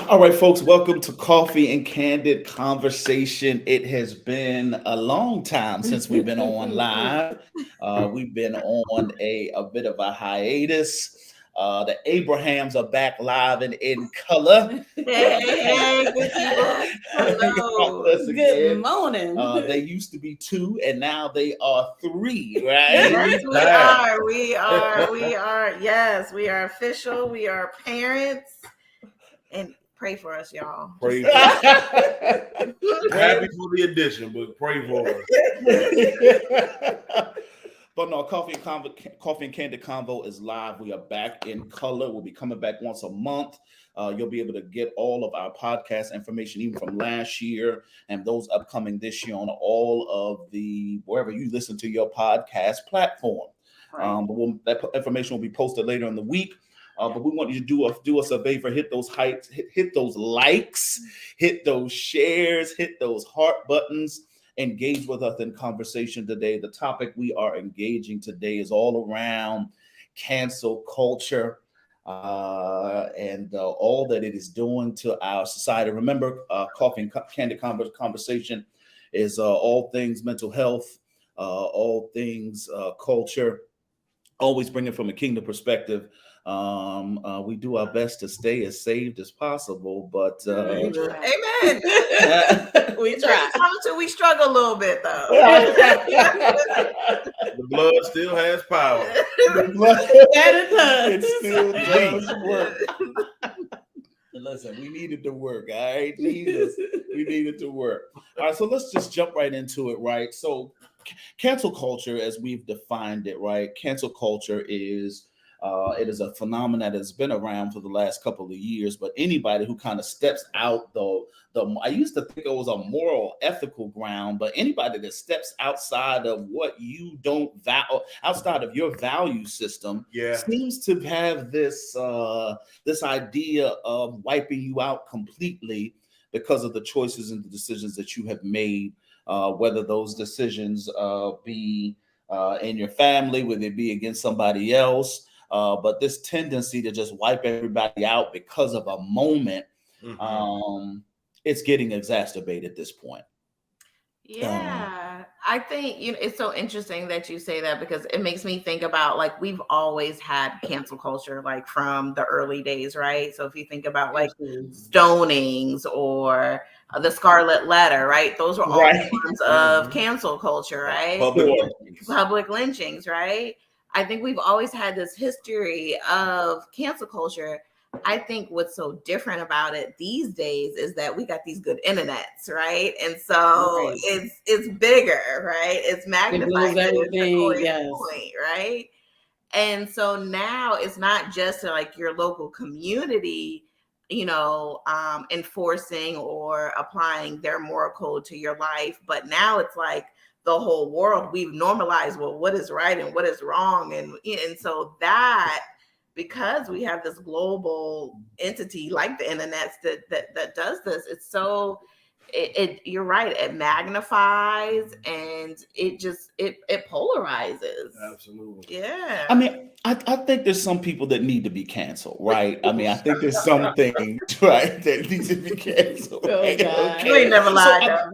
All right, folks, welcome to Coffee and Candid Conversation. It has been a long time since we've been on live. We've been on a bit of a hiatus. The Abrahams are back live and in color. Hey, good people. Hello. Good morning. They used to be two, and now they are three, Yes, right? we are. Yes, we are official. We are parents. And pray for us, y'all. Pray for us. Happy for the addition, but pray for us. But no, Coffee and Candid Convo is live. We are back in color. We'll be coming back once a month. You'll be able to get all of our podcast information, even from last year and those upcoming this year, on all of the wherever you listen to your podcast platform. Right. That information will be posted later in the week. But we want you to do us a favor, hit those heights, hit those likes, hit those shares, hit those heart buttons. Engage with us in conversation today. The topic we are engaging today is all around cancel culture and all that it is doing to our society. Remember, Coffee and Candid Conversation is all things mental health, all things culture, always bring it from a kingdom perspective. We do our best to stay as saved as possible, but Amen. We try. We struggle a little bit though. The blood still has power. It still does work. Listen, we needed to work, all right? Jesus, we needed to work. All right, so let's just jump right into it, right? So cancel culture, as we've defined it, right? Cancel culture is it is a phenomenon that's been around for the last couple of years, but anybody who kind of steps out I used to think it was a moral, ethical ground, but anybody that steps outside of what you don't outside of your value system, seems to have this idea of wiping you out completely because of the choices and the decisions that you have made, whether those decisions be in your family, whether it be against somebody else. But this tendency to just wipe everybody out because of a moment, it's getting exacerbated at this point. Yeah, I think it's so interesting that you say that, because it makes me think about, like, we've always had cancel culture, like from the early days, right? So if you think about like stonings or the Scarlet Letter, right? Those were all forms of cancel culture, right? Public lynchings, right? I think we've always had this history of cancel culture. I think what's so different about it these days is that we got these good internets, right? And so it's bigger, right? It's magnified to a point, right? And so now it's not just like your local community, enforcing or applying their moral code to your life, but now it's like the whole world. We've normalized, well, what is right and what is wrong, and so that, because we have this global entity like the internet that does this, it's so you're right, it magnifies and it polarizes. Absolutely. Yeah. I mean, I think there's some people that need to be canceled, right? I mean, I think there's some things, right, that need to be canceled. Right? Okay. You ain't never lied, though.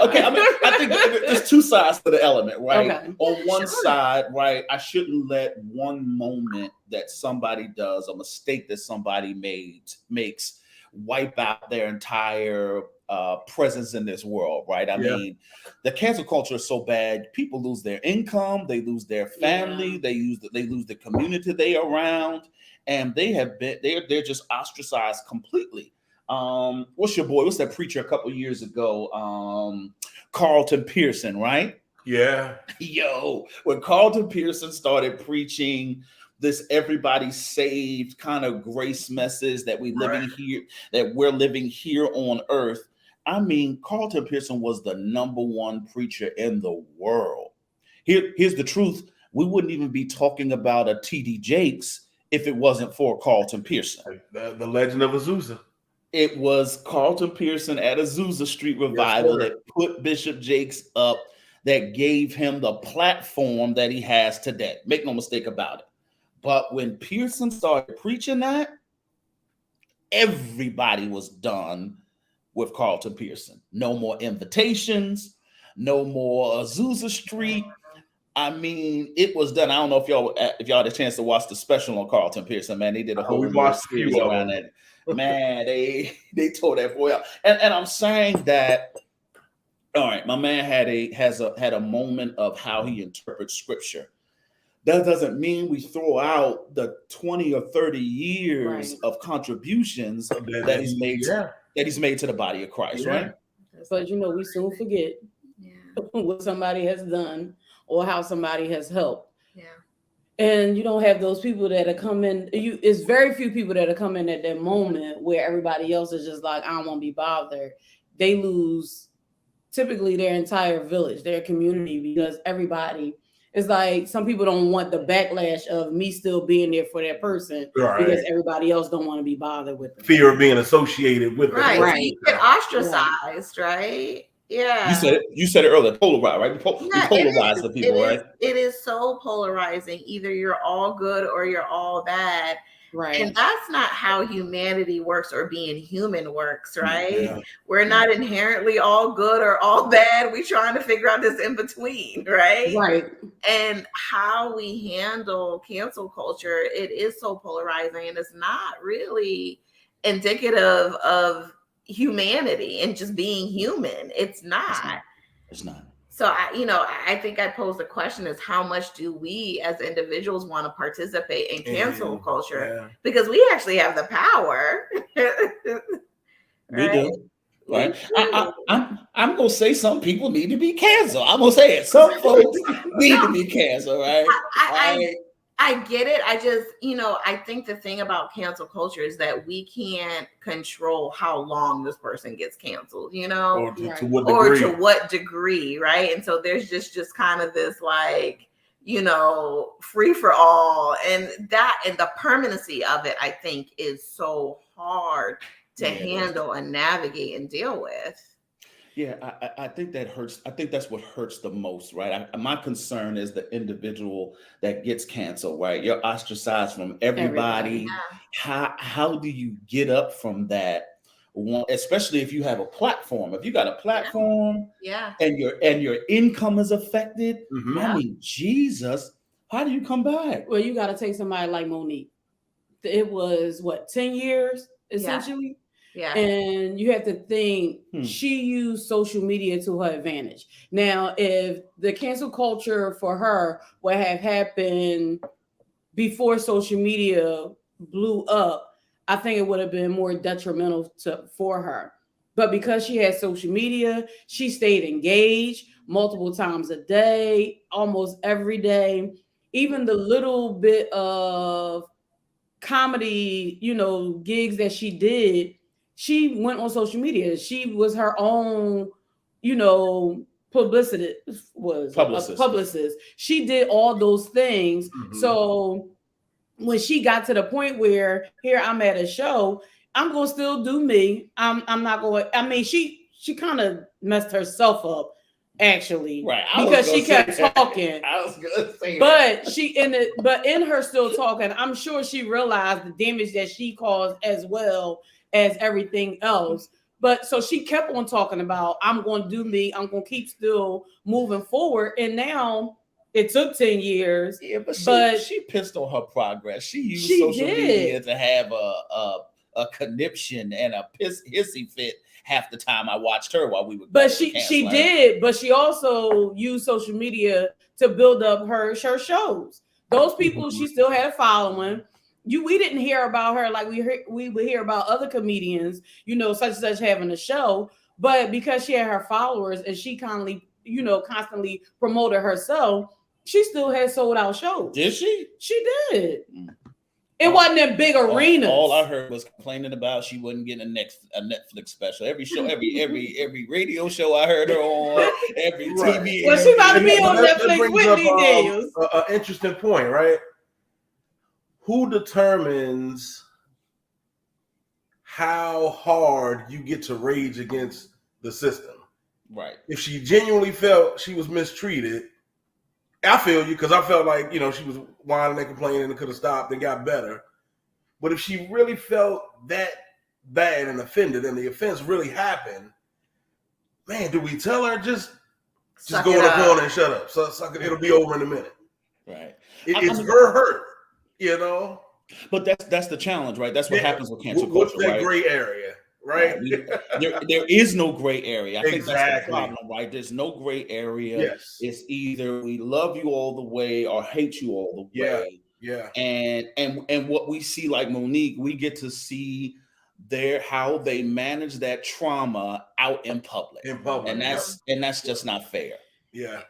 Okay, I mean, I think there's two sides to the element, right? Okay. On one side, right, I shouldn't let one moment that somebody does, a mistake that somebody makes, wipe out their entire presence in this world, right? I mean, the cancel culture is so bad. People lose their income, they lose their family, they lose the community they are around, and they're just ostracized completely. What's that preacher a couple years ago? Carlton Pearson, right? Yeah. Yo, when Carlton Pearson started preaching this everybody saved kind of grace message that we're living here on earth. I mean, Carlton Pearson was the number one preacher in the world. Here's the truth. We wouldn't even be talking about a T.D. Jakes if it wasn't for Carlton Pearson. The legend of Azusa. It was Carlton Pearson at Azusa Street Revival that put Bishop Jakes up, that gave him the platform that he has today. Make no mistake about it. But when Pearson started preaching that, everybody was done with Carlton Pearson. No more invitations, no more Azusa Street. I mean, it was done. I don't know if y'all had a chance to watch the special on Carlton Pearson. Man, they did a whole series around that. Man, they tore that boy out. And I'm saying that. All right, my man had a moment of how he interprets scripture. That doesn't mean we throw out the 20 or 30 years of contributions that he's made to the body of Christ, right? But we soon forget what somebody has done or how somebody has helped. Yeah. And you don't have those people that are coming. It's very few people that are coming at that moment where everybody else is just like, I don't want to be bothered. They lose typically their entire village, their community, because everybody is like, some people don't want the backlash of me still being there for that person because everybody else don't want to be bothered with them. Fear of being associated with them. Right. You get ostracized, right? Yeah. You said it earlier, polarized, right? You polarize the people, right? It is so polarizing. Either you're all good or you're all bad. Right. And that's not how humanity works or being human works, right? Yeah. We're not inherently all good or all bad. We're trying to figure out this in between, right? Right. And how we handle cancel culture, it is so polarizing, and it's not really indicative of humanity and just being human. It's not. It's not. So I think I posed the question is, how much do we as individuals want to participate in cancel culture? Yeah. Because we actually have the power. We do. Right. I'm gonna say some people need to be canceled. I'm gonna say it. Some folks need to be canceled, right? I get it. I just, I think the thing about cancel culture is that we can't control how long this person gets canceled, or to what degree, right? And so there's just kind of this like, free for all, and the permanency of it, I think, is so hard to handle and navigate and deal with. Yeah, I think that hurts. I think that's what hurts the most, right? My concern is the individual that gets canceled, right? You're ostracized from everybody. Yeah. How do you get up from that? Especially if you have a platform. If you got a platform, and your income is affected, I mean, Jesus, how do you come back? Well, you got to take somebody like Monique. It was 10 years essentially. Yeah. And you have to think she used social media to her advantage. Now, if the cancel culture for her would have happened before social media blew up, I think it would have been more detrimental for her. But because she had social media, she stayed engaged multiple times a day, almost every day. Even the little bit of comedy, gigs that she did, she went on social media. She was her own, publicist. She did all those things. So when she got to the point where here I'm at a show, I'm gonna still do me. I'm not going. I mean, she kind of messed herself up actually, right? Because she kept talking. I was gonna say, but in her still talking, I'm sure she realized the damage that she caused as well as everything else. But so she kept on talking about, I'm going to do me. I'm going to keep still moving forward. And now it took 10 years. Yeah, but she pissed on her progress. She used social media to have a conniption and a hissy fit half the time I watched her while we were. But she did. But she also used social media to build up her shows. Those people, she still had a following. We didn't hear about her like we would hear about other comedians, such and such having a show. But because she had her followers and she constantly promoted herself, she still had sold out shows. Did she? She did. It wasn't in big arenas. All I heard was complaining about she wasn't getting a Netflix special. Every show, every radio show I heard her on, every TV. Well, she about to be on Netflix with me, Daniels. An interesting point, right? Who determines how hard you get to rage against the system? Right. If she genuinely felt she was mistreated, I feel you, because I felt like, she was whining and complaining and could have stopped and got better. But if she really felt that bad and offended and the offense really happened, man, do we tell her just go in the corner and shut up? So it'll be over in a minute. Right. It's her hurt, you know. But that's the challenge, right? That's what happens with cancel culture. What's that right? gray area, right? There is no gray area. I think that's the Exactly. problem, right? There's no gray area. Yes. It's either we love you all the way or hate you all the way. Yeah. And what we see, like Monique, we get to see how they manage that trauma out in public. And that's just not fair. Yeah.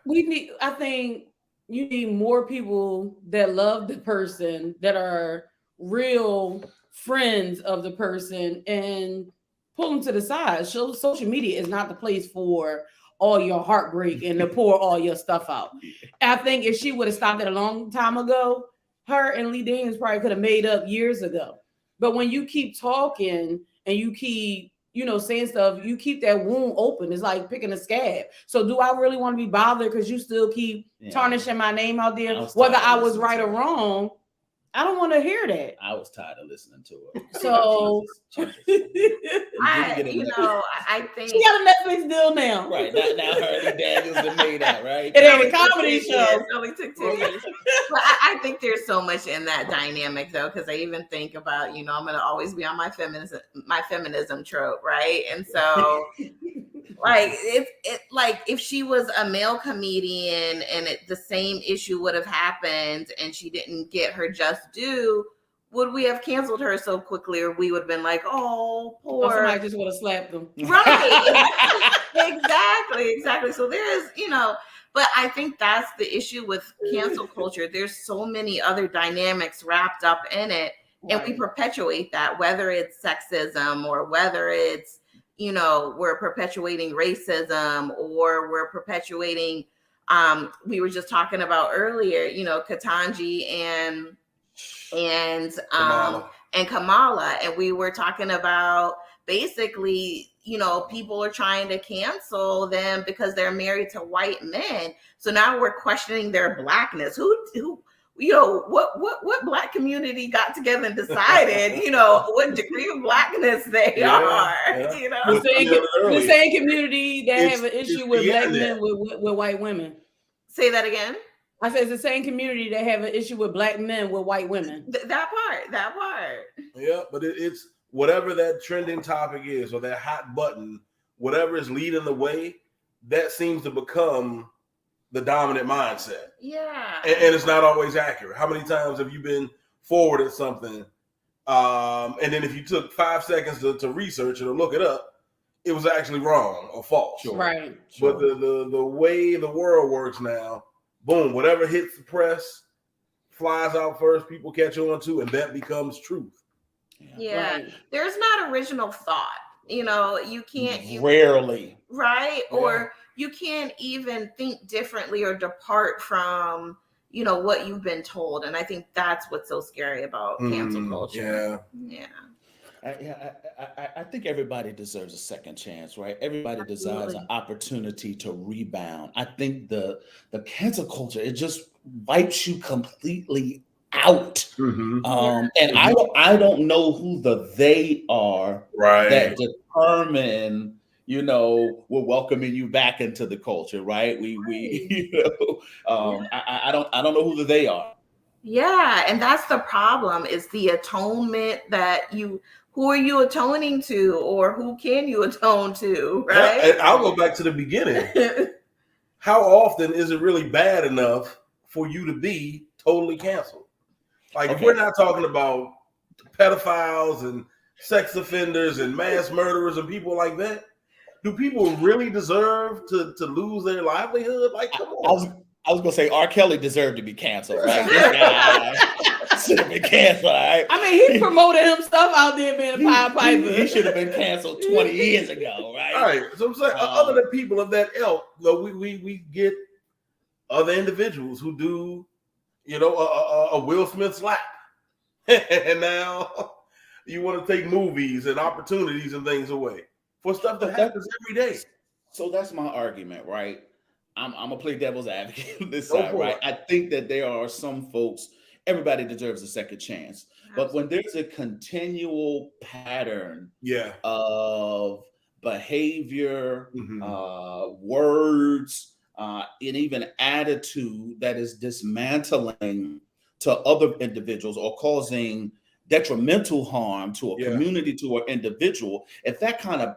I think you need more people that love the person, that are real friends of the person, and pull them to the side. Social media is not the place for all your heartbreak and to pour all your stuff out. I think if she would have stopped it a long time ago, her and Lee Daniels probably could have made up years ago. But when you keep talking and you keep, saying stuff, you keep that wound open. It's like picking a scab. So do I really want to be bothered because you still keep tarnishing my name out there, whether I was right or wrong? I don't want to hear that. I was tired of listening to it. So I think she got a Netflix deal now. Right. Now her and Daniels have made that, right? It ain't a comedy show. It only took 10 years. But I think there's so much in that dynamic though, because I even think about, I'm gonna always be on my feminism trope, right? And so like if she was a male comedian and the same issue would have happened and she didn't get her just due, would we have canceled her so quickly, or we would have been like, oh, poor. Or somebody just would have slapped them. Right. Exactly. So there's, but I think that's the issue with cancel culture. There's so many other dynamics wrapped up in it, and we perpetuate that, whether it's sexism or whether it's, we're perpetuating racism, or we're perpetuating, we were just talking about earlier, Ketanji and Kamala, and we were talking about basically, people are trying to cancel them because they're married to white men. So now we're questioning their blackness. What black community got together and decided, what degree of blackness they are. The same community that have an issue with black men with white women. Say that again. I said it's the same community that have an issue with black men with white women. That part. Yeah, but it's whatever that trending topic is, or that hot button, whatever is leading the way, that seems to become the dominant mindset. Yeah. And it's not always accurate. How many times have you been forwarded something, and then if you took 5 seconds to research it or look it up, it was actually wrong or false? Sure. Right. But the way the world works now, boom, whatever hits the press flies out first, people catch on to, and that becomes truth. Yeah. Right. There's not original thought. You can't rarely. Right? Yeah. Or you can't even think differently or depart from, what you've been told. And I think that's what's so scary about cancel culture. Yeah. I think everybody deserves a second chance, right? Everybody deserves an opportunity to rebound. I think the cancel culture, it just wipes you completely out. Mm-hmm. And I don't know who the they are that determine, we're welcoming you back into the culture, right? I don't know who the they are. Yeah, and that's the problem, is the atonement that who are you atoning to, or who can you atone to, right? And I'll go back to the beginning. How often is it really bad enough for you to be totally canceled? Like, if we're not talking about pedophiles and sex offenders and mass murderers and people like that, do people really deserve to lose their livelihood? Like, come on. I was gonna say R. Kelly deserved to be canceled. Right? This guy should have been canceled. Right? I mean, he promoted himself out there being a Pied Piper. He should have been canceled 20 years ago, right? All right. So I'm saying, other than people of that ilk, we get other individuals who do, a Will Smith slap, and now you want to take movies and opportunities and things away for stuff that happens every day. So that's my argument, right? I'm gonna play devil's advocate on this side, right? I think that there are some folks everybody deserves a second chance. But when there's a continual pattern of behavior, words, and even attitude that is dismantling to other individuals or causing detrimental harm to a community, to an individual, if that kind of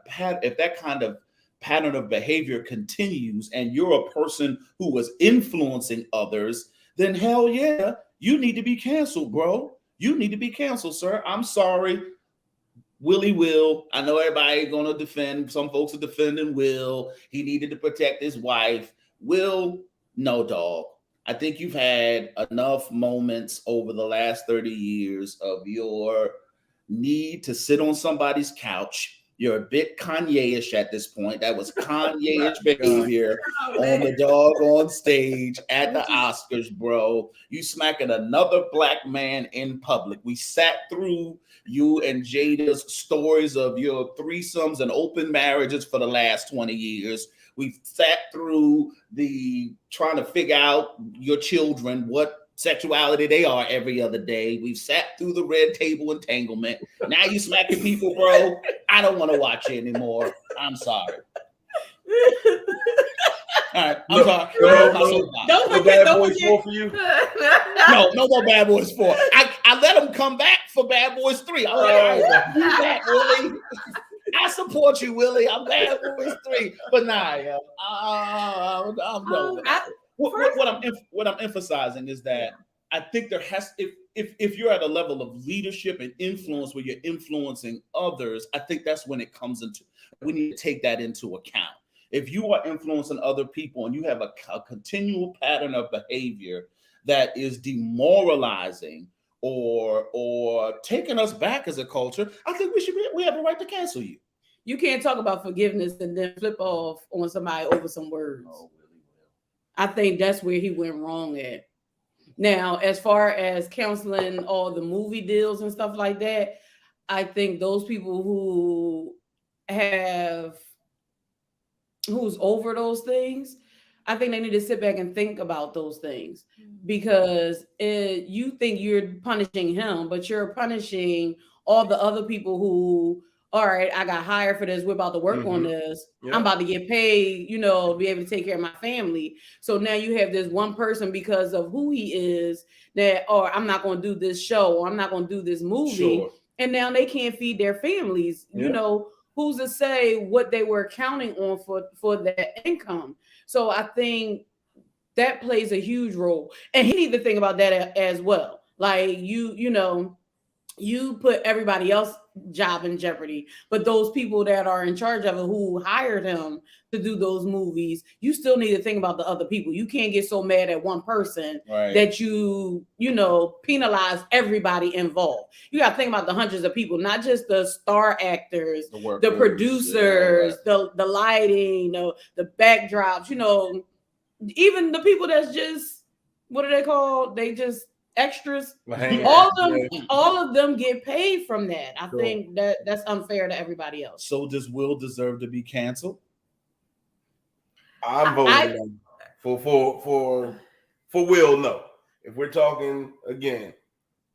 pattern of behavior continues and you're a person who was influencing others, then hell yeah, you need to be canceled, bro. You need to be canceled, sir. I'm sorry. Willie Will. I know everybody ain't gonna defend. Some folks are defending Will. He needed to protect his wife. Will, no, dog. I think you've had enough moments over the last 30 years of your need to sit on somebody's couch. You're a bit Kanye-ish at this point. That was Kanye-ish behavior on the doggone stage at the Oscars, bro. You smacking another black man in public. We sat through you and Jada's stories of your threesomes and open marriages for the last 20 years. We've sat through the trying to figure out your children, what sexuality they are every other day. We've sat through the red table entanglement. Now you smacking people, bro. I don't want to watch you anymore. I'm sorry. All right, I'm sorry. Don't forget Bad Boys 4 for you. No more Bad Boys 4. I let them come back for Bad Boys 3. I'm like, all right, you back, Willie. I support you, Willie. I'm Bad Boys 3. But nah, yeah. I'm done with that. What I'm emphasizing is that I think there has, if you're at a level of leadership and influence where you're influencing others, I think that's when it comes into, we need to take that into account. If you are influencing other people and you have a continual pattern of behavior that is demoralizing or taking us back as a culture, I think we have a right to cancel you. You can't talk about forgiveness and then flip off on somebody over some words. Oh, really? I think that's where he went wrong at. Now, as far as counseling all the movie deals and stuff like that, I think those people who's over those things, I think they need to sit back and think about those things, because you think you're punishing him, but you're punishing all the other people who, all right, I got hired for this. We're about to work on this. Yep. I'm about to get paid, be able to take care of my family. So now you have this one person, because of who he is, that, or I'm not going to do this show, or I'm not going to do this movie. Sure. And now they can't feed their families. Yep. Who's to say what they were counting on for that income? So I think that plays a huge role. And he needs to think about that as well. Like you put everybody else's job in jeopardy, but those people that are in charge of it, who hired him to do those movies, you still need to think about the other people. You can't get so mad at one person that you penalize everybody involved. You got to think about the hundreds of people, not just the star actors, the producers, the lighting, the backdrops, even the people that's just, what are they called? They just extras. All of them get paid from that. I think that's unfair to everybody else. So does Will deserve to be canceled? I'm voting for Will. No, if we're talking again,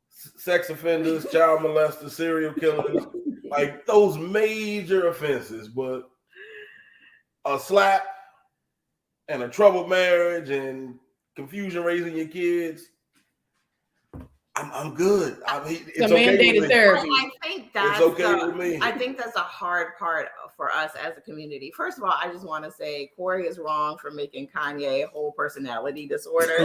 sex offenders, child molesters, serial killers, like those major offenses, but a slap and a troubled marriage and confusion raising your kids, I'm good. It's okay with me. Therapy. I think that's with me. I think that's a hard part for us as a community. First of all, I just want to say Corey is wrong for making Kanye a whole personality disorder.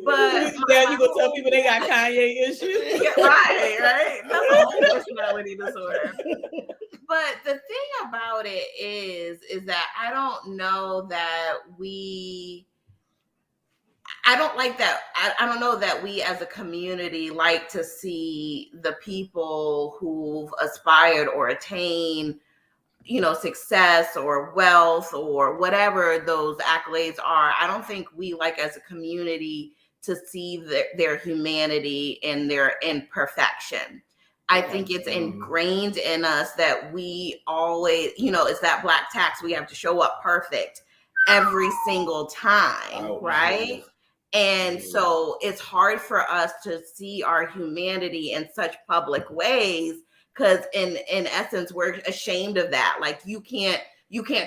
But yeah, you gonna tell people they got Kanye issues? right? That's a whole personality disorder. But the thing about it is that I don't know that I don't know that we as a community like to see the people who've aspired or attained, success or wealth or whatever those accolades are. I don't think we like as a community to see their humanity and their imperfection. I think it's ingrained in us that we always, it's that black tax. We have to show up perfect every single time, right? And so it's hard for us to see our humanity in such public ways because in essence, we're ashamed of that. Like you can't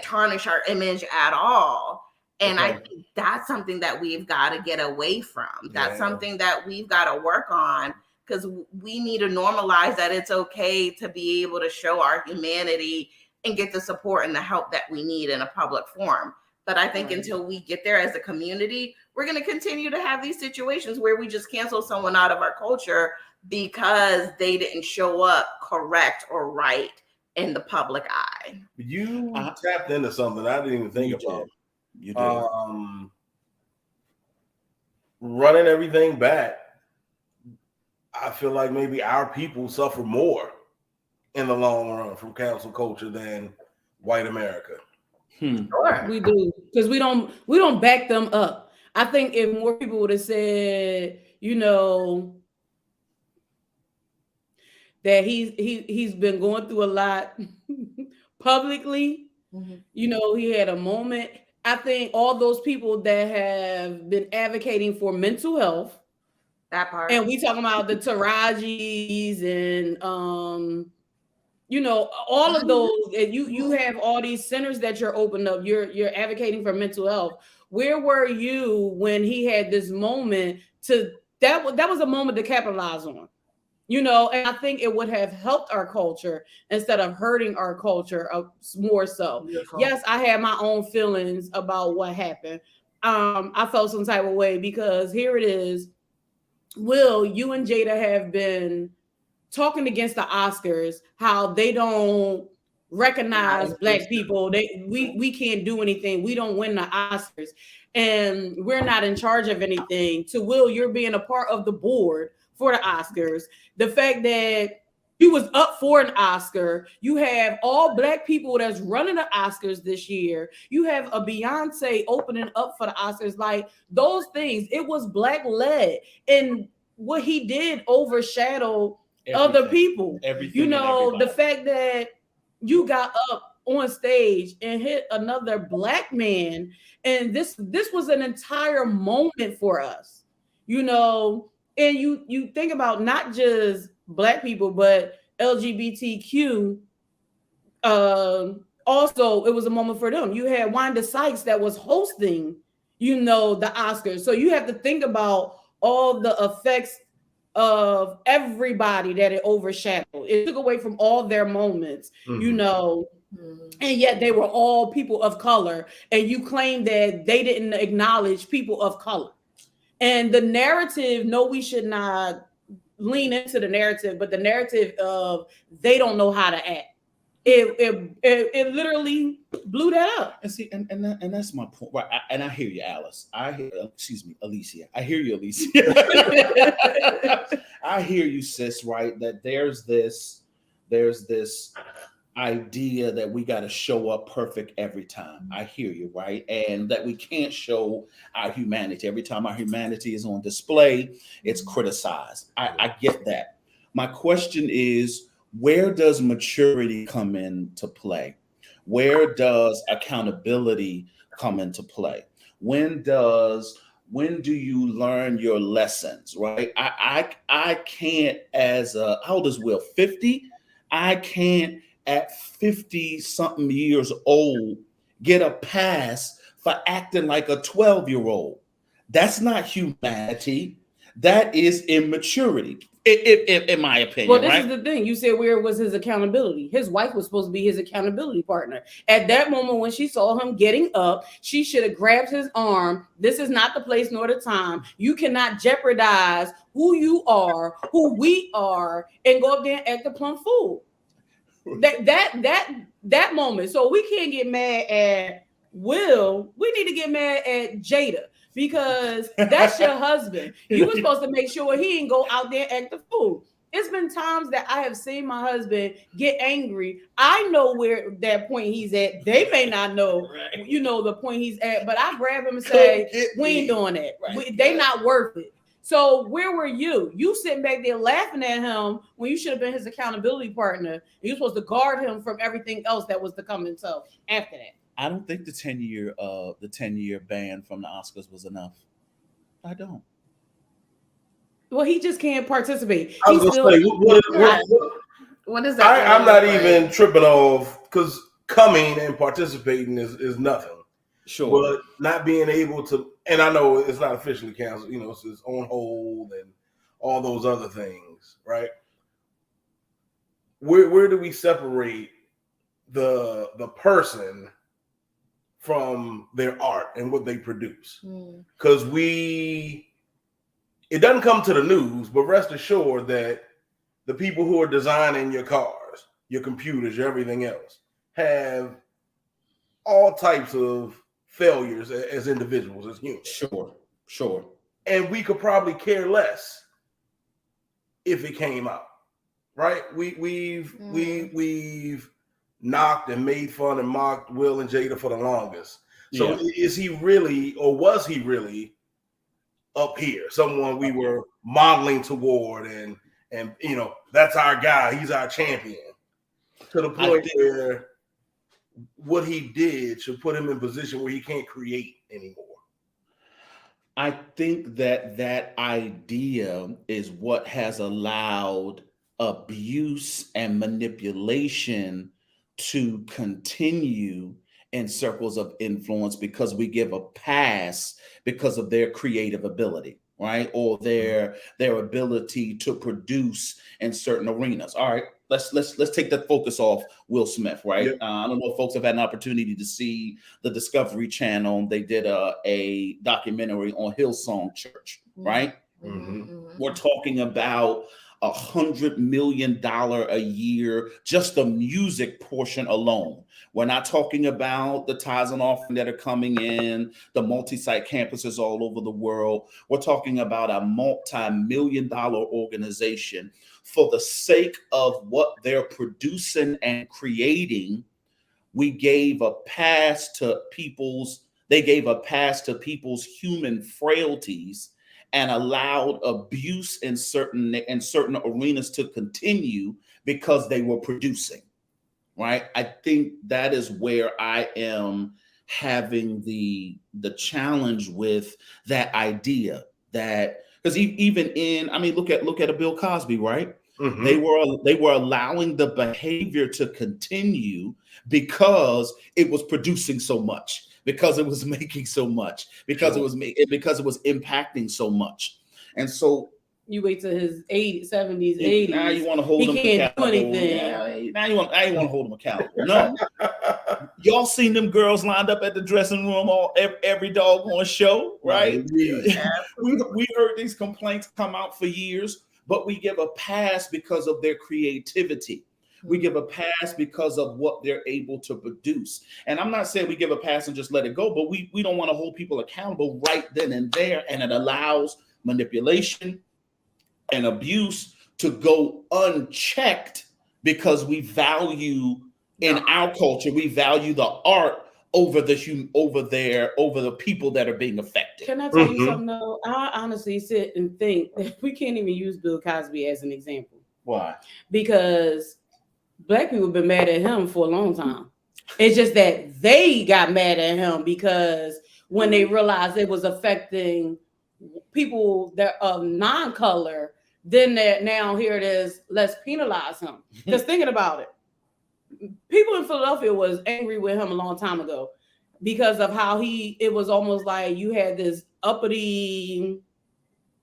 tarnish our image at all. And I think that's something that we've got to get away from. That's something that we've got to work on because we need to normalize that it's okay to be able to show our humanity and get the support and the help that we need in a public forum. But I think until we get there as a community, we're going to continue to have these situations where we just cancel someone out of our culture because they didn't show up correct or right in the public eye. You tapped into something I didn't even think about. You did. Running everything back, I feel like maybe our people suffer more in the long run from cancel culture than white America. Sure. We do, because we don't back them up. I think if more people would have said, that he's been going through a lot publicly, he had a moment. I think all those people that have been advocating for mental health, that part, and we talking about the Tarajis and all of those, and you have all these centers that you're opening up. You're advocating for mental health. Where were you when he had this moment that was a moment to capitalize on? And I think it would have helped our culture instead of hurting our culture more so. Beautiful. Yes, I had my own feelings about what happened. I felt some type of way because here it is. Will, you and Jada have been talking against the Oscars, how they don't recognize Black people. We can't do anything. We don't win the Oscars. And we're not in charge of anything. To Will, you're being a part of the board for the Oscars. The fact that you was up for an Oscar, you have all Black people that's running the Oscars this year. You have a Beyonce opening up for the Oscars. Like those things, it was Black led. And what he did overshadowed other people. Everything. The fact that you got up on stage and hit another Black man, and this was an entire moment for us, and you think about not just Black people, but LGBTQ. Also, it was a moment for them. You had Wanda Sykes that was hosting, the Oscars. So you have to think about all the effects of everybody that it overshadowed. It took away from all their moments, and yet they were all people of color. And you claim that they didn't acknowledge people of color. And the narrative, no, we should not lean into the narrative, but the narrative of they don't know how to act. It literally blew that up. And see, and that's my point. Right. And I hear you, Alice. Alicia. I hear you, Alicia. I hear you, sis. Right. That there's this idea that we got to show up perfect every time. I hear you, right? And that we can't show our humanity. Every time our humanity is on display, it's criticized. I get that. My question is, where does maturity come into play? Where does accountability come into play? When do you learn your lessons, right? I can't how old is Will? 50? I can't at 50 something years old get a pass for acting like a 12-year-old. That's not humanity. That is immaturity, in my opinion. Well, this is the thing. You said, where was his accountability? His wife was supposed to be his accountability partner. At that moment, when she saw him getting up, she should have grabbed his arm. This is not the place nor the time. You cannot jeopardize who you are, who we are, and go up there and act a plumb fool. That moment. So we can't get mad at Will. We need to get mad at Jada, because that's your husband. You were supposed to make sure he didn't go out there and act a fool. It's been times that I have seen my husband get angry. I know where that point he's at. They may not know, the point he's at, but I grab him and say, we ain't doing that. They not worth it. So where were you? You sitting back there laughing at him when you should have been his accountability partner. You're supposed to guard him from everything else that was to come himself after that. I don't think the 10-year ban from the Oscars was enough. I don't. Well, he just can't participate. I was going to say, what is that? I'm not even tripping off, because coming and participating is nothing. Sure. But not being able to, and I know it's not officially canceled, it's on hold and all those other things, right? Where do we separate the person from their art and what they produce? Because it doesn't come to the news, but rest assured that the people who are designing your cars, your computers, your everything else, have all types of failures as individuals, as humans. Sure. And we could probably care less if it came out, right? We've knocked and made fun and mocked Will and Jada for the longest. So is he really, or was he really up here? Someone we were modeling toward, and that's our guy. He's our champion. To the point where what he did should put him in a position where he can't create anymore. I think that idea is what has allowed abuse and manipulation to continue in circles of influence, because we give a pass because of their creative ability, right? Or their ability to produce in certain arenas. All right, let's take that focus off Will Smith, right? Yep. I don't know if folks have had an opportunity to see the Discovery Channel. They did a documentary on Hillsong Church, right? Mm-hmm. We're talking about $100 million a year, just the music portion alone. We're not talking about the tithes and offering that are coming in, the multi-site campuses all over the world. We're talking about a multi-million-dollar organization. For the sake of what they're producing and creating, they gave a pass to people's human frailties and allowed abuse in certain arenas to continue because they were producing, right? I think that is where I am having the challenge with that idea, that because even look at a Bill Cosby, right? Mm-hmm. They were allowing the behavior to continue because it was producing so much, because it was making so much, because it was impacting so much. And so you wait till his 80s, 70s, 80s. Now you want to hold him accountable. Now you want to hold him accountable. No. Y'all seen them girls lined up at the dressing room every doggone show, right? We heard these complaints come out for years, but we give a pass because of their creativity. We give a pass because of what they're able to produce. And I'm not saying we give a pass and just let it go, but we don't want to hold people accountable right then and there. And it allows manipulation and abuse to go unchecked because we value in our culture, we value the art over the people that are being affected. Can I tell you something though? I honestly sit and think that we can't even use Bill Cosby as an example. Why? Because Black people have been mad at him for a long time. It's just that they got mad at him because when they realized it was affecting people that of non-color, then now here it is, let's penalize him. Because thinking about it, people in Philadelphia was angry with him a long time ago because of how it was almost like you had this uppity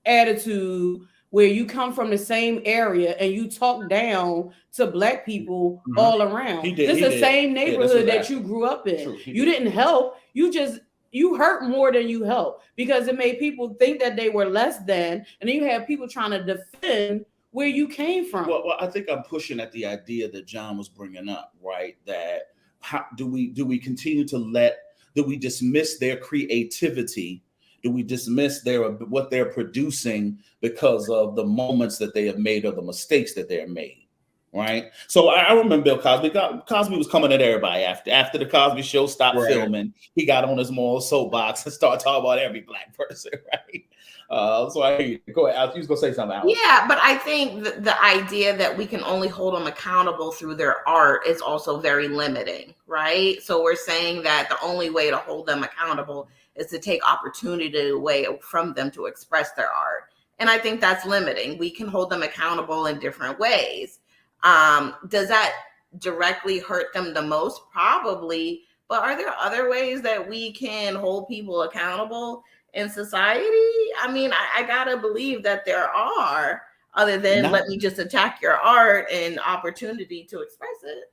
attitude where you come from the same area and you talk down to Black people all around. It's the same neighborhood that you grew up in. True, you didn't help. You hurt more than you help because it made people think that they were less than, and then you have people trying to defend where you came from. Well, I think I'm pushing at the idea that John was bringing up, right? That how do we continue to do we dismiss their creativity? Do we dismiss what they're producing because of the moments that they have made or the mistakes that they're made? right? So I remember Bill Cosby. Cosby was coming at everybody after the Cosby Show stopped Right. filming. He got on his moral soapbox and started talking about every black person, right? So I hear you. Go ahead, Alex. You was gonna say something, Alex. Yeah, but I think the idea that we can only hold them accountable through their art is also very limiting, right? So we're saying that the only way to hold them accountable is to take opportunity away from them to express their art. And I think that's limiting. We can hold them accountable in different ways. Does that directly hurt them the most? Probably. But are there other ways that we can hold people accountable in society? I mean, I gotta believe that there are, other than let me just attack your art and opportunity to express it.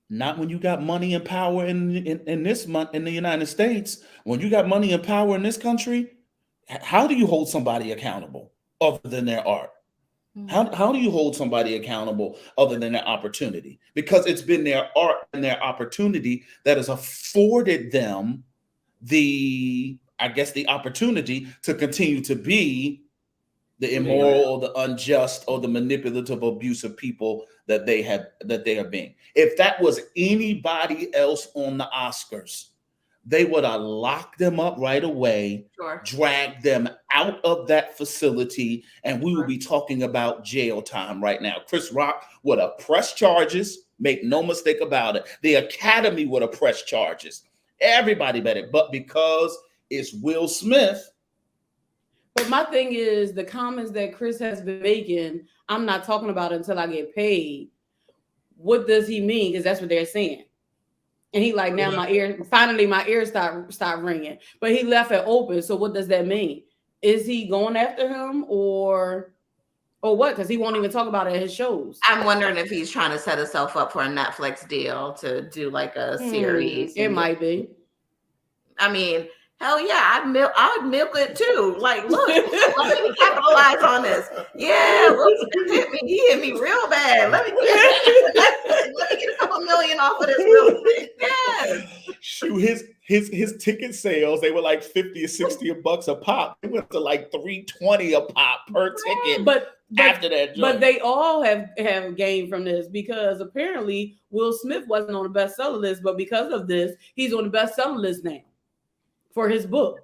Not when you got money and power in this month in the United States. When you got money and power in this country, how do you hold somebody accountable other than their art? How do you hold somebody accountable other than their opportunity? Because it's been their art and their opportunity that has afforded them the opportunity to continue to be the immoral or the unjust or the manipulative, abusive people that they are being. If that was anybody else on the Oscars, they would have locked them up right away, dragged them out of that facility, and we would be talking about jail time right now. Chris Rock would have pressed charges, make no mistake about it. The Academy would have pressed charges. Everybody better, but because it's Will Smith. But my thing is, the comments that Chris has been making, I'm not talking about until I get paid. What does he mean? Because that's what they're saying. And he like, now my ears start ringing. But he left it open. So what does that mean? Is he going after him or what? Because he won't even talk about it at his shows. I'm wondering if he's trying to set himself up for a Netflix deal to do like a series. It might be. I mean, hell yeah, I'd milk it too. Like, look, let me capitalize on this. Yeah, he hit me real bad. Let me get a couple million off of this real quick. Yes. Shoot, his ticket sales, they were like 50 or 60 bucks a pop. It went to like $320 a pop per ticket. But after that joint. But they all have gained from this, because apparently Will Smith wasn't on the bestseller list, but because of this, he's on the bestseller list now for his book.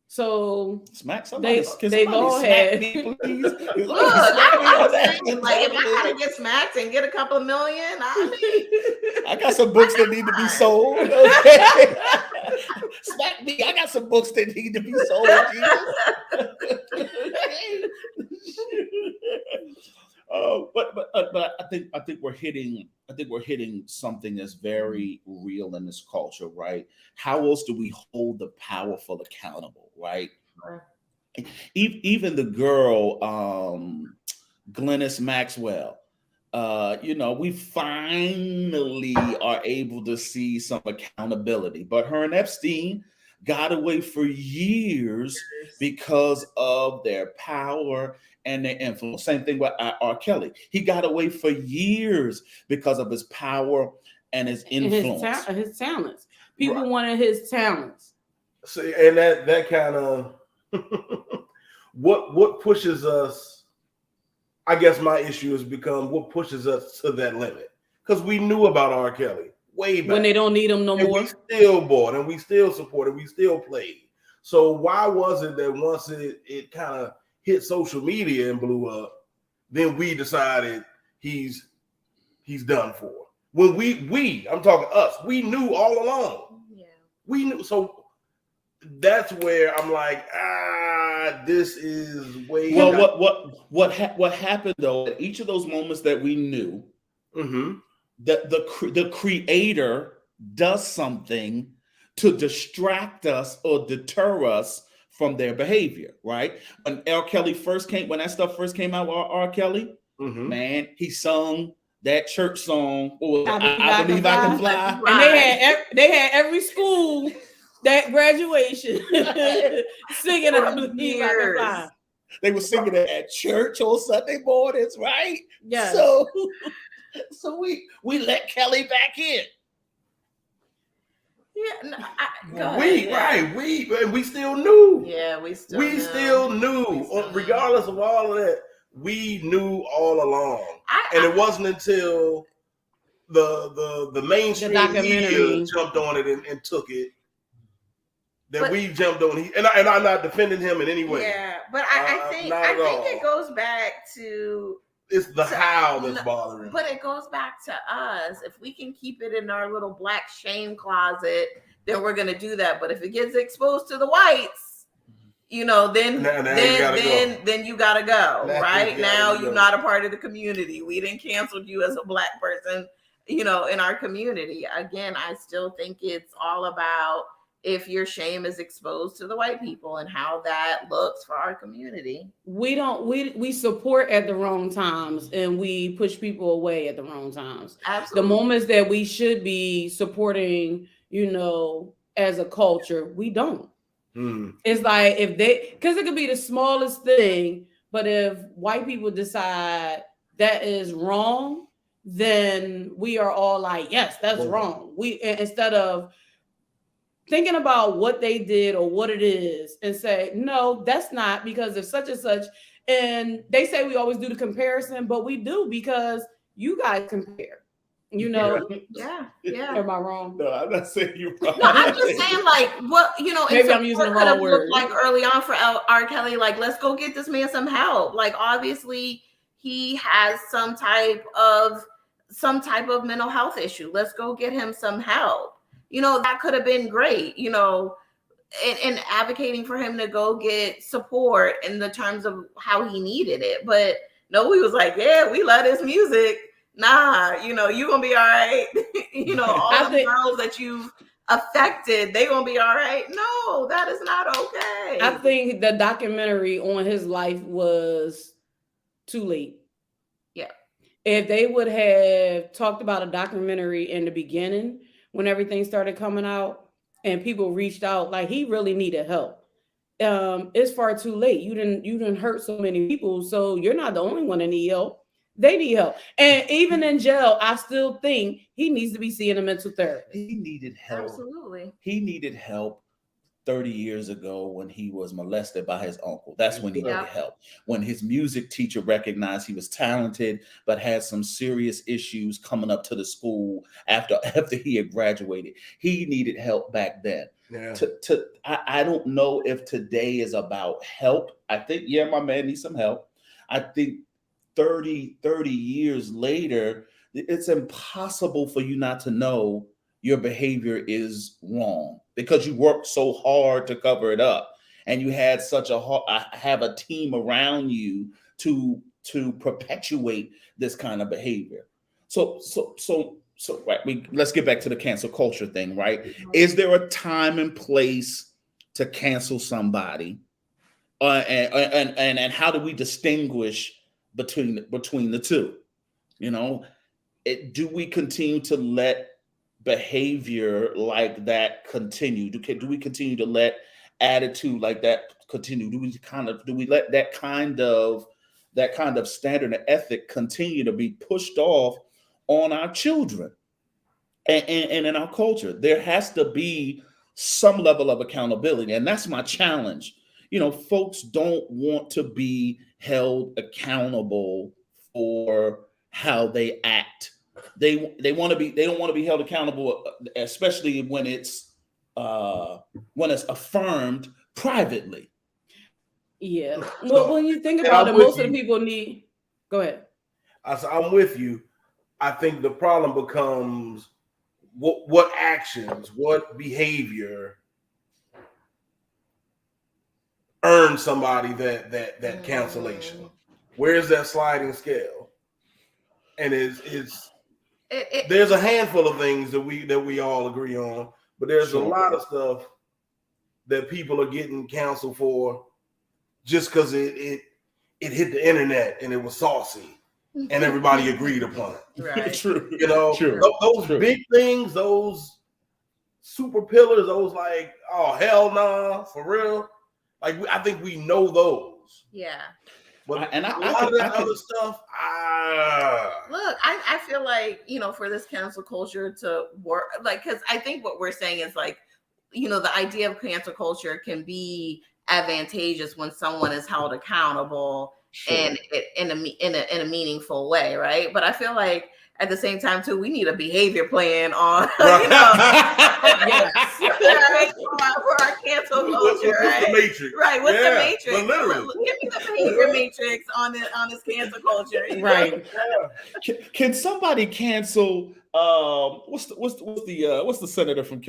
So they've all had. Look, I was like, if I gotta get smacked and get a couple of million, I got some books that need to be sold. Okay? Smack me! I got some books that need to be sold. But I think we're hitting something that's very real in this culture, right? How else do we hold the powerful accountable, right? Even the girl, Glennis Maxwell, we finally are able to see some accountability, but her and Epstein got away for years because of their power and their influence. Same thing with R. Kelly. He got away for years because of his power and his influence. His talents. People wanted his talents. See, and that kind of what pushes us. I guess my issue has become what pushes us to that limit, because we knew about R. Kelly way back when they don't need him no more. We still bought and we still supported, we still played. So why was it that once it kind of hit social media and blew up, then we decided he's done for? When I'm talking us, we knew all along. Yeah. We knew. So that's where I'm like, this is way. Well, what happened though? At each of those moments that we knew, that the creator does something to distract us or deter us from their behavior, right? When R. Kelly when that stuff first came out, R. Kelly, man, he sung that church song, I Believe I Can Fly. And they had every school that graduation singing I Believe I Can Fly. They were singing it at church on Sunday mornings, right? Yeah. So we let Kelly back in. Yeah, no, we still knew. Yeah, we still knew. Regardless of all of that, we knew all along, and it wasn't until the mainstream media jumped on it and took it that we jumped on. And I'm not defending him in any way. Yeah, but I think it goes back to it's the how that's bothering. But it goes back to us. If we can keep it in our little black shame closet, then we're gonna do that. But if it gets exposed to the whites, you know, then you gotta go. Right now, you're not a part of the community. We didn't cancel you as a black person, you know, in our community. Again, I still think it's all about if your shame is exposed to the white people and how that looks for our community. We support at the wrong times and we push people away at the wrong times. Absolutely. The moments that we should be supporting, you know, as a culture, we don't. It's like because it could be the smallest thing, but if white people decide that is wrong, then we are all like, yes, that's wrong. We instead of thinking about what they did or what it is and say, no, that's not because of such and such. And they say we always do the comparison, but we do because you guys compare, you know? Yeah. Am I wrong? No, I'm not saying you're wrong. No, I'm just saying like, what, you know, maybe I'm using the wrong word. Like early on for R. Kelly, like, let's go get this man some help. Like, obviously he has some type of mental health issue. Let's go get him some help. You know, that could have been great, you know, and advocating for him to go get support in the terms of how he needed it. But no, we was like, yeah, we love this music. Nah, you know, you gonna be all right. You know, all the girls that you affected, they gonna be all right. No, that is not okay. I think the documentary on his life was too late. Yeah. If they would have talked about a documentary in the beginning, when everything started coming out and people reached out, like he really needed help. It's far too late. You didn't hurt so many people. So you're not the only one that need help. They need help. And even in jail, I still think he needs to be seeing a mental therapist. He needed help. Absolutely. He needed help 30 years ago when he was molested by his uncle. That's when he needed help. When his music teacher recognized he was talented, but had some serious issues coming up to the school after he had graduated. He needed help back then. Yeah. I don't know if today is about help. I think, yeah, my man needs some help. I think 30 years later, it's impossible for you not to know your behavior is wrong because you worked so hard to cover it up, and you had have a team around you to perpetuate this kind of behavior. So right. Let's get back to the cancel culture thing, right? Mm-hmm. Is there a time and place to cancel somebody, and how do we distinguish between the two? You know, do we continue to let behavior like that continue? Do we continue to let attitude like that continue? Do we let that kind of standard and ethic continue to be pushed off on our children and in our culture? There has to be some level of accountability, and that's my challenge. You know, folks don't want to be held accountable for how they act. They don't want to be held accountable, especially when it's affirmed privately. Yeah. Well, when you think about it, most of the people need. Go ahead. I'm with you. I think the problem becomes what actions, what behavior earn somebody that cancellation. Where's that sliding scale? And there's a handful of things that we all agree on, but there's a lot of stuff that people are getting canceled for just because it hit the internet and it was saucy and everybody agreed upon it. Right. True. You know, those big things, those super pillars, those like, oh hell nah, for real. Like I think we know those. Yeah. But a lot of that other stuff, look, I feel like, you know, for this cancel culture to work, like, because I think what we're saying is like, you know, the idea of cancel culture can be advantageous when someone is held accountable and in a meaningful way, right? But I feel like at the same time too, we need a behavior plan on Yes. right, for our cancel culture, What's the matrix? Right, what's the matrix? But literally. Give me the behavior matrix on this cancel culture. Right. Can somebody cancel? What's the senator from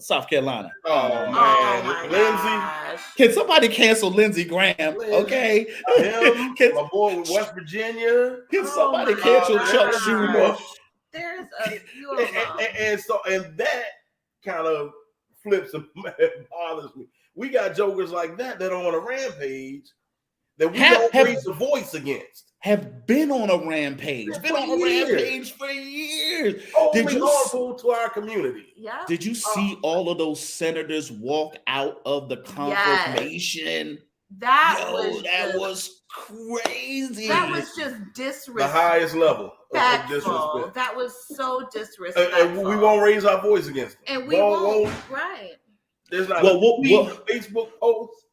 South Carolina? Oh my man, Lindsey. gosh. Can somebody cancel Lindsey Graham? Okay. Him, my boy with West Virginia. Can somebody cancel Chuck Schumer? There's and that kind of flips and bothers me. We got jokers like that are on a rampage that we don't raise a voice against. Have been on a rampage. Yeah, been on a rampage for years. Only harmful to our community. Yeah. Did you see all of those senators walk out of the confirmation? That was crazy. That was just disrespectful. The highest level of disrespect. That was so disrespectful. And we won't raise our voice against them. And we won't. Right. There's not a Facebook post.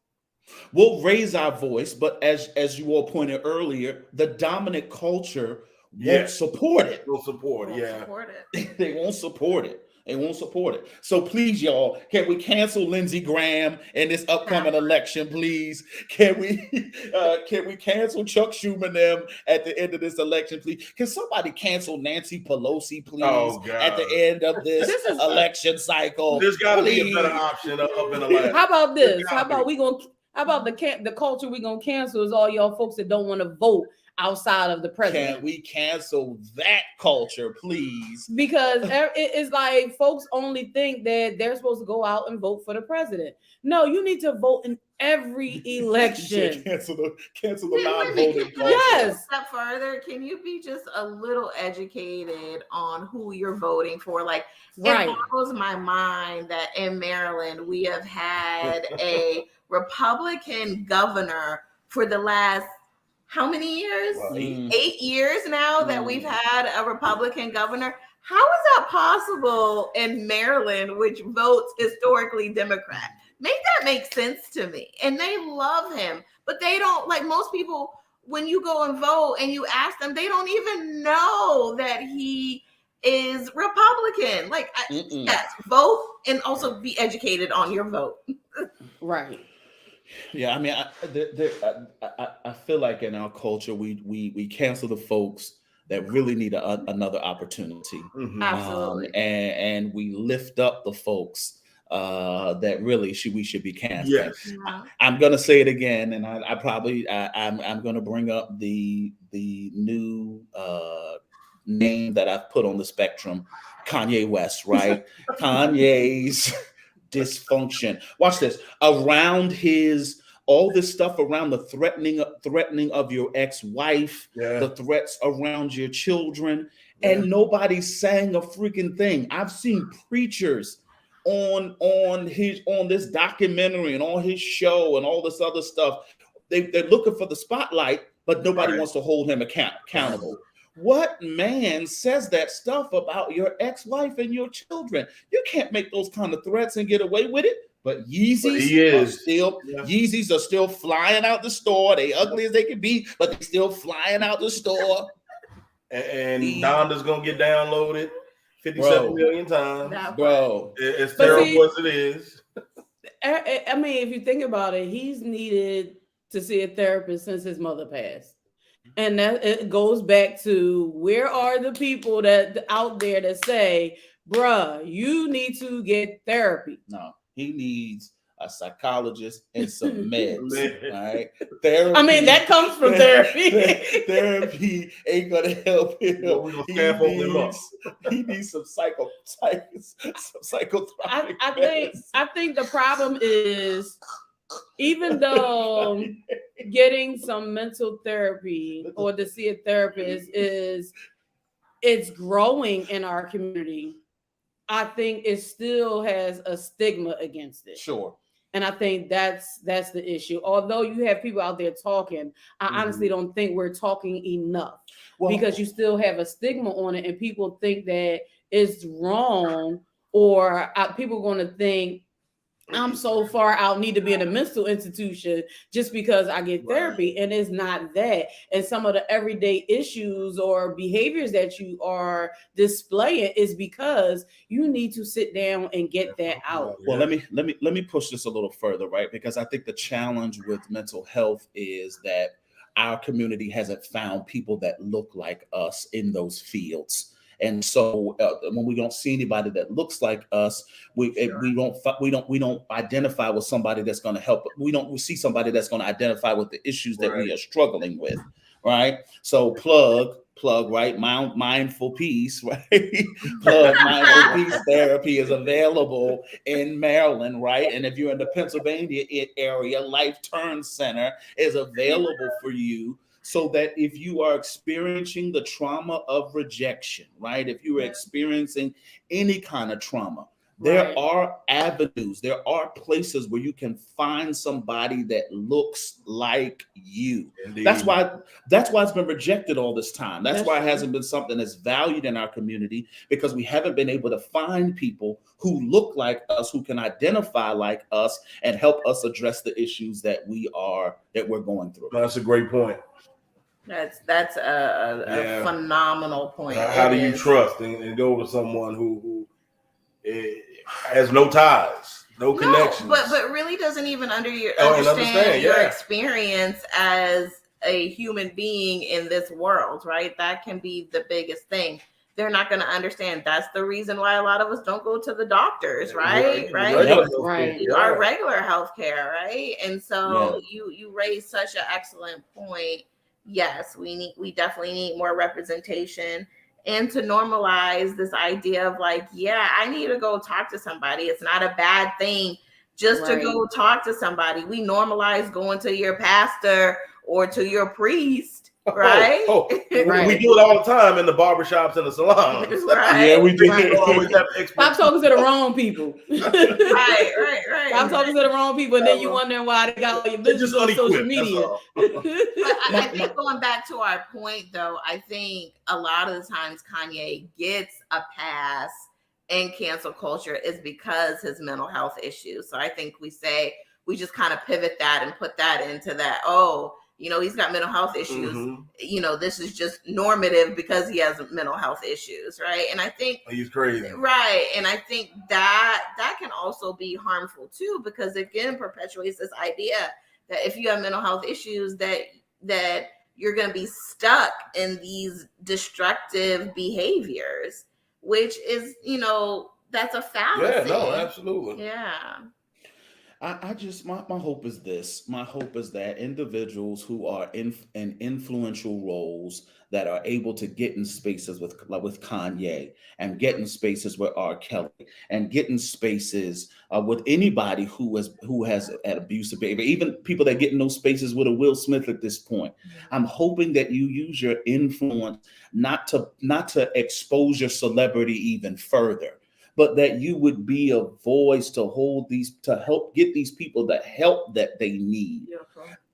We'll raise our voice, but as you all pointed earlier, the dominant culture won't support it. They'll support it. They won't support it. They won't support it. So please, y'all, can we cancel Lindsey Graham in this upcoming election, please? Can we cancel Chuck Schumer and them at the end of this election, please? Can somebody cancel Nancy Pelosi, please, at the end of this election cycle? There's got to be a better option up in the line. How about this? How about the culture we gonna cancel is all y'all folks that don't want to vote outside of the president. Can we cancel that culture, please? Because it's like folks only think that they're supposed to go out and vote for the president. No, you need to vote in every election. cancel the non-voting culture. Yes. A step further, can you be just a little educated on who you're voting for? Like, right. It blows my mind that in Maryland we have had a Republican governor for the last how many years? 8 years now that we've had a Republican governor. How is that possible in Maryland, which votes historically Democrat? Make that make sense to me. And they love him, but they don't, like most people, when you go and vote and you ask them, they don't even know that he is Republican. Like, yes, vote and also be educated on your vote. Right. Yeah, I mean, I feel like in our culture we cancel the folks that really need another opportunity. Absolutely. And we lift up the folks that really we should be canceling. Yes. I'm gonna say it again, and I'm gonna bring up the new name that I've put on the spectrum, Kanye West, right? Kanye's dysfunction. Watch this. Around all this stuff around the threatening of your ex-wife, the threats around your children, and nobody sang a freaking thing. I've seen preachers on this documentary and on his show and all this other stuff. They're looking for the spotlight, but nobody wants to hold him accountable. What man says that stuff about your ex-wife and your children? You can't make those kind of threats and get away with it. But Yeezys are still flying out the store. They ugly as they can be, but they're still flying out the store. And Donda's gonna get downloaded 57 million times. Bro. It's terrible as it is. I mean, if you think about it, he's needed to see a therapist since his mother passed. And that it goes back to where are the people that out there that say, bruh, you need to get therapy. No, he needs a psychologist and some meds. All right. Therapy, I mean, that comes from therapy. Therapy ain't gonna help him. He needs some psychotherapy. I think the problem is, even though getting some mental therapy or to see a therapist it's growing in our community, I think it still has a stigma against it. Sure. And I think that's the issue. Although you have people out there talking, I honestly don't think we're talking enough, because you still have a stigma on it, and people think that it's wrong, or people are going to think I'm so far out, need to be in a mental institution just because I get therapy. And it's not that. And some of the everyday issues or behaviors that you are displaying is because you need to sit down and get that out. Well, let me push this a little further, right? Because I think the challenge with mental health is that our community hasn't found people that look like us in those fields. And so when we don't see anybody that looks like us, we don't identify with somebody that's going to help. We see somebody that's going to identify with the issues that we are struggling with, right? So plug, right? Mindful Peace, right? Plug Mindful Peace Therapy is available in Maryland, right? And if you're in the Pennsylvania area, Life Turn Center is available for you. So that if you are experiencing the trauma of rejection, right? If you are experiencing any kind of trauma, there are avenues, there are places where you can find somebody that looks like you. Indeed. That's why it's been rejected all this time. That's why it hasn't been something that's valued in our community, because we haven't been able to find people who look like us, who can identify like us and help us address the issues that we're going through. That's a great point. That's a phenomenal point. How do you trust and go to someone who has no ties, no connections, but really doesn't even understand your experience as a human being in this world, right? That can be the biggest thing. They're not going to understand. That's the reason why a lot of us don't go to the doctors, right? Our regular healthcare, right? And so you raise such an excellent point. Yes, we definitely need more representation, and to normalize this idea of like, I need to go talk to somebody. It's not a bad thing just to go talk to somebody. We normalize going to your pastor or to your priest, right? We do it all the time in the barbershops and the salons. Yeah, we do. Stop talking to the wrong people. Right. Stop talking to the wrong people, and then you wondering why they got all your business on social media. I think going back to our point, though, I think a lot of the times Kanye gets a pass in cancel culture is because his mental health issues. So I think we just kind of pivot that and put that into that. He's got mental health issues. Mm-hmm. This is just normative because he has mental health issues, right? And I think he's crazy, right? And I think that can also be harmful too, because again, perpetuates this idea that if you have mental health issues, that you're going to be stuck in these destructive behaviors, which is, that's a fallacy. Yeah, no, absolutely. Yeah. My hope is this. My hope is that individuals who are in influential roles that are able to get in spaces with Kanye, and get in spaces with R. Kelly, and get in spaces with anybody who has an abusive behavior, even people that get in those spaces with a Will Smith at this point. I'm hoping that you use your influence not to expose your celebrity even further, but that you would be a voice to help get these people the help that they need.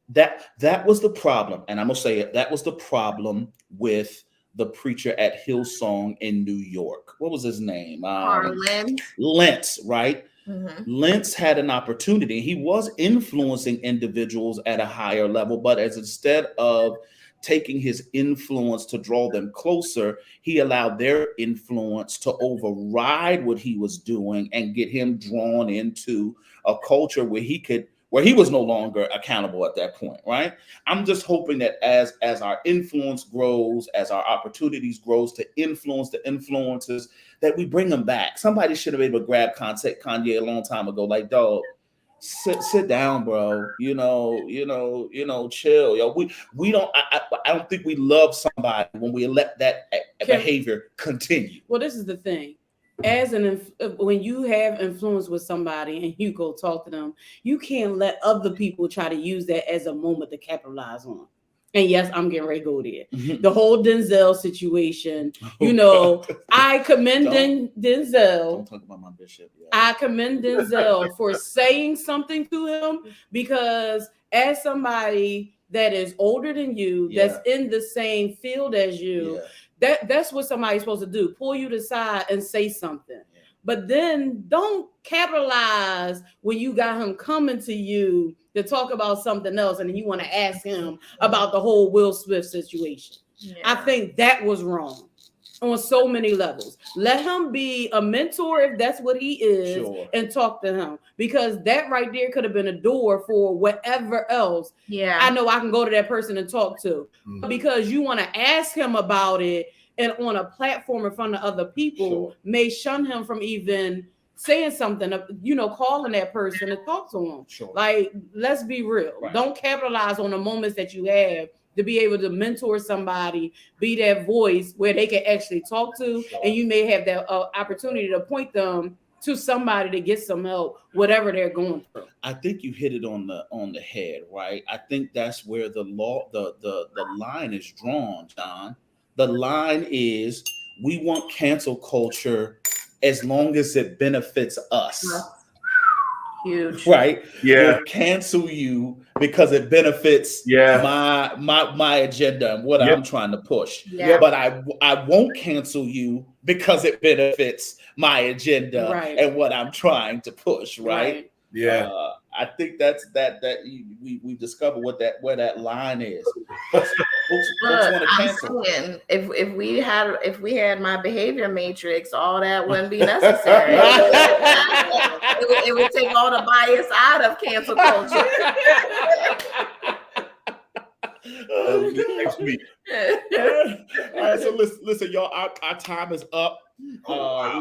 That was the problem. And I'm going to say it. That was the problem with the preacher at Hillsong in New York. What was his name? Lentz, right? Mm-hmm. Lentz had an opportunity. He was influencing individuals at a higher level, but instead of taking his influence to draw them closer, he allowed their influence to override what he was doing and get him drawn into a culture where he was no longer accountable at that point, right? I'm just hoping that as our influence grows, as our opportunities grows to influence the influencers, that we bring them back. Somebody should have been able to grab Kanye a long time ago, like, dog, sit down, bro. Chill. Yo, we don't. I don't think we love somebody when we let that behavior continue. Well, this is the thing. When you have influence with somebody and you go talk to them, you can't let other people try to use that as a moment to capitalize on. And yes, I'm getting ready to go there. Mm-hmm. The whole Denzel situation, I commend Denzel. Don't talk about my bishop. Yeah. I commend Denzel for saying something to him, because as somebody that is older than you, that's in the same field as you, that's what somebody's supposed to do. Pull you to the side and say something. But then don't capitalize when you got him coming to you to talk about something else, and then you want to ask him about the whole Will Smith situation. Yeah. I think that was wrong on so many levels. Let him be a mentor if that's what he is, and talk to him, because that right there could have been a door for whatever else. Yeah, I know I can go to that person and talk to, because you want to ask him about it and on a platform in front of other people may shun him from even saying something, calling that person to talk to him. Like, let's be real. Right. Don't capitalize on the moments that you have to be able to mentor somebody, be that voice where they can actually talk to, and you may have that opportunity to point them to somebody to get some help, whatever they're going through. I think you hit it on the head, right? I think that's where the line is drawn, John. The line is, we want cancel culture as long as it benefits us. Huge. Right? Yeah. We'll cancel you because it benefits my agenda and what I'm trying to push. Yeah. But I won't cancel you because it benefits my agenda and what I'm trying to push, right? Yeah. I think that's we discovered where that line is. Folks want to cancel. If we had my behavior matrix, all that wouldn't be necessary. It would take all the bias out of cancel culture. Next week. All right, so listen, y'all. Our time is up. We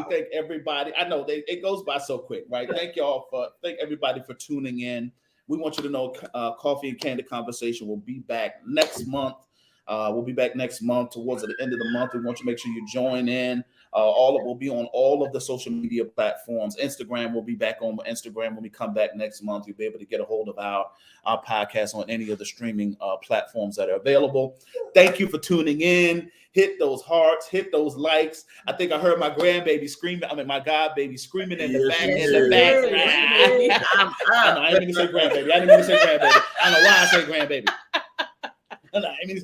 thank everybody. I know it goes by so quick, right? Thank everybody for tuning in. We want you to know Coffee and Candid Conversation will be back next month. We'll be back next month towards the end of the month. We want you to make sure you join in. We'll be on all of the social media platforms. Instagram will be back on Instagram when we come back next month. You'll be able to get a hold of our podcast on any of the streaming platforms that are available. Thank you for tuning in. Hit those hearts, hit those likes. I think I heard my grandbaby screaming. I mean, my godbaby screaming in the back. I didn't even say grandbaby. I don't know why I say grandbaby. No, I mean,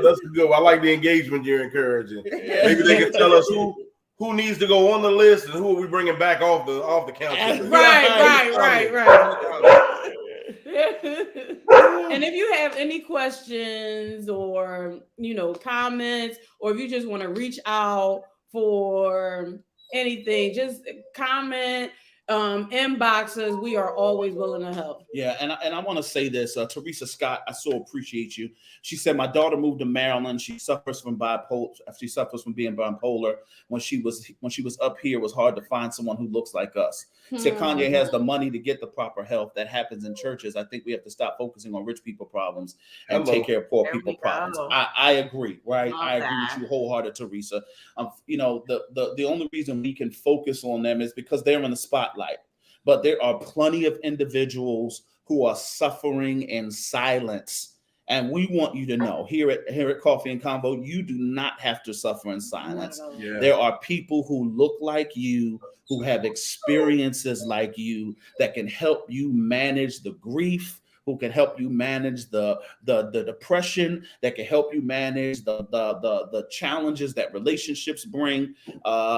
that's good. I like the engagement you're encouraging. Maybe they can tell us who needs to go on the list and who are we bringing back off the council. Right. And if you have any questions or comments, or if you just want to reach out for anything, just comment. Inboxes, we are always willing to help. Yeah, and I want to say this, Teresa Scott, I so appreciate you. She said my daughter moved to Maryland. She suffers from bipolar. She suffers from being bipolar. When she was up here, it was hard to find someone who looks like us. Said Kanye has the money to get the proper help that happens in churches. I think we have to stop focusing on rich people problems and take care of poor people problems. I agree, right? I agree with you wholehearted, Teresa. The only reason we can focus on them is because they're in the spotlight. But there are plenty of individuals who are suffering in silence. And we want you to know here at Coffee and Convo, you do not have to suffer in silence. Yeah. There are people who look like you, who have experiences like you, that can help you manage the grief, who can help you manage the depression, that can help you manage the challenges that relationships bring.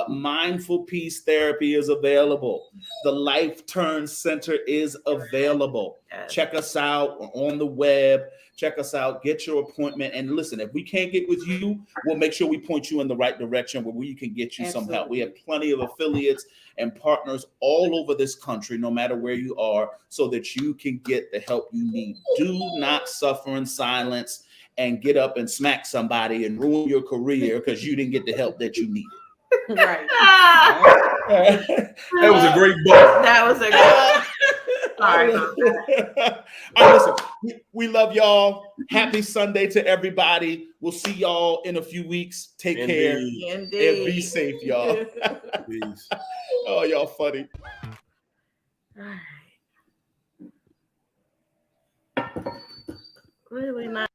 Mindful peace therapy is available. The Life Turn Center is available. Check us out on the web. Check us out. Get your appointment. And listen, if we can't get with you, we'll make sure we point you in the right direction where we can get you some help. We have plenty of affiliates and partners all over this country, no matter where you are, so that you can get the help you need. Do not suffer in silence and get up and smack somebody and ruin your career because you didn't get the help that you needed. Right. That was a great book. That was a good. Sorry. All right, listen, we love y'all. Happy Sunday to everybody. We'll see y'all in a few weeks. Take care. And be safe, y'all. Peace. Oh, y'all funny. All right. Really not.